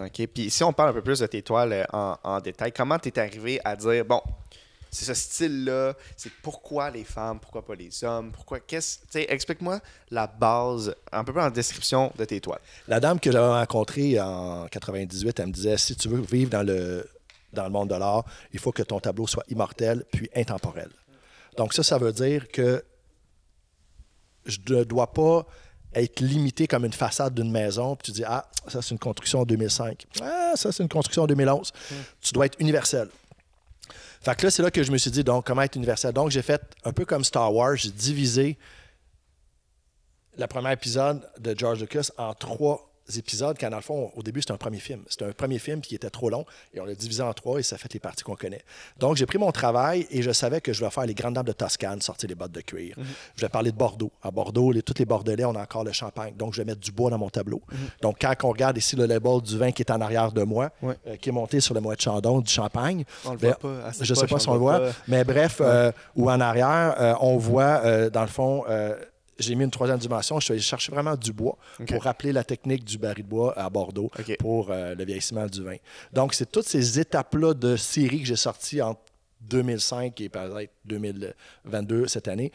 OK? Puis si on parle un peu plus de tes toiles en détail, comment tu es arrivé à dire, bon, c'est ce style-là, c'est pourquoi les femmes, pourquoi pas les hommes, pourquoi, explique-moi la base, un peu plus en description de tes toiles. La dame que j'avais rencontrée en 98, elle me disait, si tu veux vivre dans le monde de l'art, il faut que ton tableau soit immortel puis intemporel. Donc ça veut dire que je ne dois pas être limité comme une façade d'une maison, puis tu dis, ah, ça c'est une construction en 2005, ah, ça c'est une construction en 2011. Tu dois être universel. Fait que là, c'est là que je me suis dit, donc, comment être universel? Donc, j'ai fait un peu comme Star Wars, j'ai divisé le premier épisode de George Lucas en 3 épisodes, quand dans le fond, au début, c'était un premier film. C'était un premier film qui était trop long, et on l'a divisé en 3, et ça fait les parties qu'on connaît. Donc, j'ai pris mon travail, et je savais que je voulais faire les grandes dames de Toscane, sortir les bottes de cuir. Je vais parler de Bordeaux. À Bordeaux, tous les Bordelais, on a encore le champagne. Donc, je vais mettre du bois dans mon tableau. Donc, quand on regarde ici le label du vin qui est en arrière de moi, qui est monté sur le moët de Chandon, du champagne, on le voit pas. Je ne sais pas si on le voit, mais bref, ou en arrière, on voit, dans le fond... j'ai mis une 3e dimension. Je suis allé chercher vraiment du bois pour rappeler la technique du baril de bois à Bordeaux pour le vieillissement du vin. Donc, c'est toutes ces étapes-là de série que j'ai sorties entre 2005 et peut-être 2022, cette année,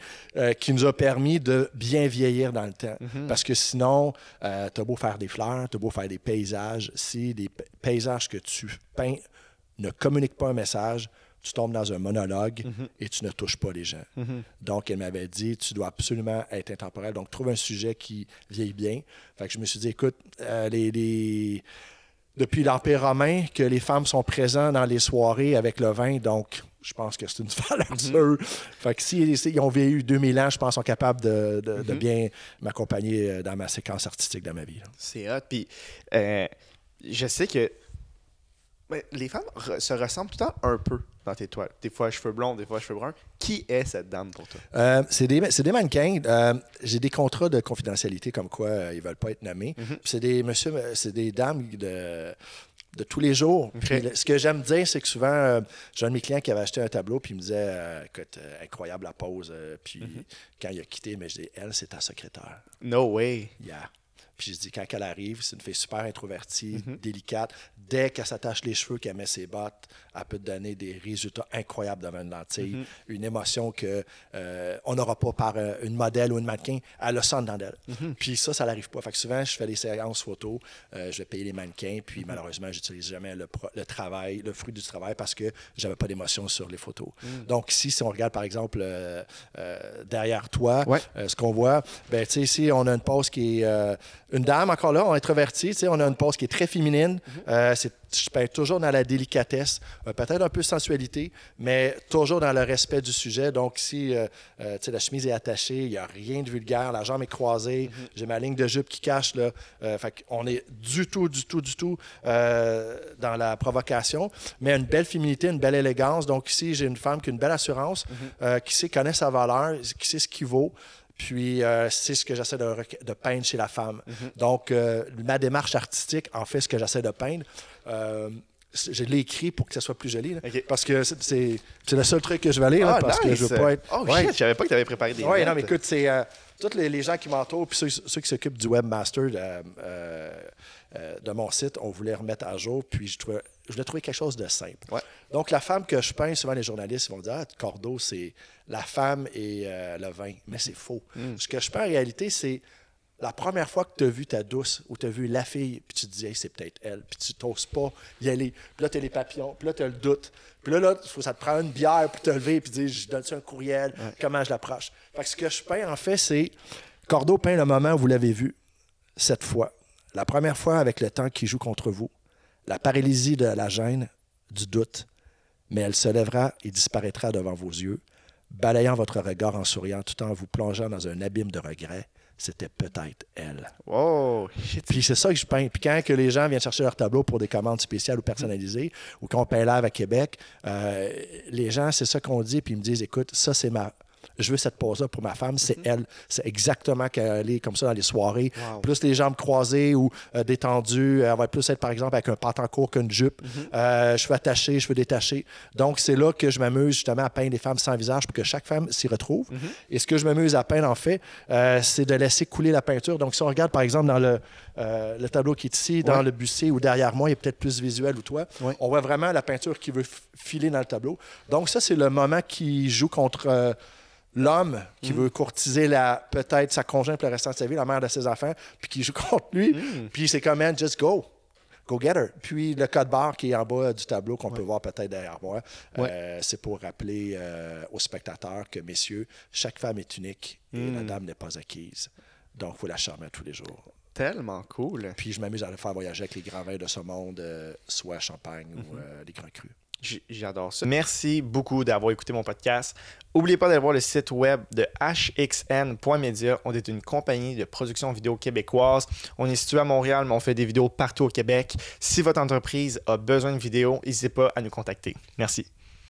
qui nous a permis de bien vieillir dans le temps. Parce que sinon, tu as beau faire des fleurs, tu as beau faire des paysages. Si les paysages que tu peins ne communiquent pas un message, tu tombes dans un monologue et tu ne touches pas les gens. Donc, elle m'avait dit, tu dois absolument être intemporel. Donc, trouve un sujet qui vieillit bien. Fait que je me suis dit, écoute, depuis l'Empire romain, que les femmes sont présentes dans les soirées avec le vin, donc je pense que c'est une valeur sûre. Fait que s'ils ont vécu 2000 ans, je pense qu'ils sont capables de bien m'accompagner dans ma séquence artistique dans ma vie. Là. C'est hot. Puis, je sais que les femmes se ressemblent tout le temps un peu dans tes toiles. Des fois, cheveux blonds, des fois, cheveux bruns. Qui est cette dame pour toi? C'est des mannequins. J'ai des contrats de confidentialité comme quoi ils ne veulent pas être nommés. C'est des dames de tous les jours. Puis, ce que j'aime dire, c'est que souvent, j'ai un de mes clients qui avait acheté un tableau puis il me disait écoute, incroyable la pose. Puis quand il a quitté, mais je dis elle, c'est ta secrétaire. No way. Yeah. Puis je dis, quand elle arrive, c'est une fille super introvertie, délicate. Dès qu'elle s'attache les cheveux, qu'elle met ses bottes, elle peut te donner des résultats incroyables devant une lentille. Une émotion qu'on n'aura pas par une modèle ou une mannequin. Elle le sent dans d'elle. Puis ça n'arrive pas. Fait que souvent, je fais des séances photos, je vais payer les mannequins, puis malheureusement, je n'utilise jamais le travail, le fruit du travail, parce que je n'avais pas d'émotion sur les photos. Donc ici, si on regarde, par exemple, derrière toi, ce qu'on voit, ben, tu sais, ici, on a une pose qui est... une dame, encore là, on est introverti, on a une pose qui est très féminine. Je peins toujours dans la délicatesse, peut-être un peu sensualité, mais toujours dans le respect du sujet. Donc, si la chemise est attachée, il n'y a rien de vulgaire, la jambe est croisée, j'ai ma ligne de jupe qui cache, là. Fait qu'on est du tout dans la provocation, mais une belle féminité, une belle élégance. Donc, ici, j'ai une femme qui a une belle assurance, qui connaît sa valeur, qui sait ce qu'il vaut. Puis, c'est ce que j'essaie de peindre chez la femme. Donc, ma démarche artistique en fait ce que j'essaie de peindre. Je l'ai écrit pour que ça soit plus joli. Parce que c'est le seul truc que je vais lire. Parce que je veux pas être... Oh shit, je savais pas que tu avais préparé des notes. Non, mais écoute, c'est tous les gens qui m'entourent, puis ceux qui s'occupent du webmaster de mon site, on voulait remettre à jour, puis je voulais trouver quelque chose de simple. Donc, la femme que je peins, souvent les journalistes vont dire « Ah, Cordeau, c'est la femme et le vin. » Mais c'est faux. Ce que je peins en réalité, c'est la première fois que tu as vu ta douce ou tu as vu la fille, puis tu te dis hey, « c'est peut-être elle », puis tu n'oses pas y aller. Puis là, tu as les papillons, puis là, tu as le doute. Puis là, ça te prend une bière pour te lever, puis te dire « je donne-tu un courriel? Comment je l'approche? » Fait que ce que je peins, en fait, c'est Cordeau peint le moment où vous l'avez vu, cette fois. La première fois avec le temps qui joue contre vous, la paralysie de la gêne, du doute, mais elle se lèvera et disparaîtra devant vos yeux, balayant votre regard en souriant tout en vous plongeant dans un abîme de regrets. C'était peut-être elle. Oh, puis c'est ça que je peins. Puis quand que les gens viennent chercher leur tableau pour des commandes spéciales ou personnalisées, ou quand on peint live à Québec, les gens, c'est ça qu'on dit, puis ils me disent, écoute, ça c'est je veux cette pose-là pour ma femme, c'est elle. C'est exactement qu'elle est comme ça dans les soirées. Wow. Plus les jambes croisées ou détendues. Elle va plus être, par exemple, avec un pantalon court qu'une jupe. Cheveux attachés, cheveux détachés. Donc, c'est là que je m'amuse justement à peindre des femmes sans visage pour que chaque femme s'y retrouve. Et ce que je m'amuse à peindre, en fait, c'est de laisser couler la peinture. Donc, si on regarde, par exemple, dans le tableau qui est ici, dans le bustier ou derrière moi, il est peut-être plus visuel ou toi. Ouais. On voit vraiment la peinture qui veut filer dans le tableau. Donc ça, c'est le moment qui joue contre l'homme qui veut courtiser peut-être sa conjointe pour le restant de sa vie, la mère de ses enfants, puis qui joue contre lui. Puis c'est comme, man, just go. Go get her. Puis le code barre qui est en bas du tableau, qu'on peut voir peut-être derrière moi, c'est pour rappeler aux spectateurs que, messieurs, chaque femme est unique et la dame n'est pas acquise. Donc, il faut la charmer tous les jours. Tellement cool. Puis je m'amuse à le faire voyager avec les grands vins de ce monde, soit champagne ou les grands crus. J'adore ça. Merci beaucoup d'avoir écouté mon podcast. N'oubliez pas d'aller voir le site web de hxn.media. On est une compagnie de production vidéo québécoise. On est situé à Montréal, mais on fait des vidéos partout au Québec. Si votre entreprise a besoin de vidéos, n'hésitez pas à nous contacter. Merci.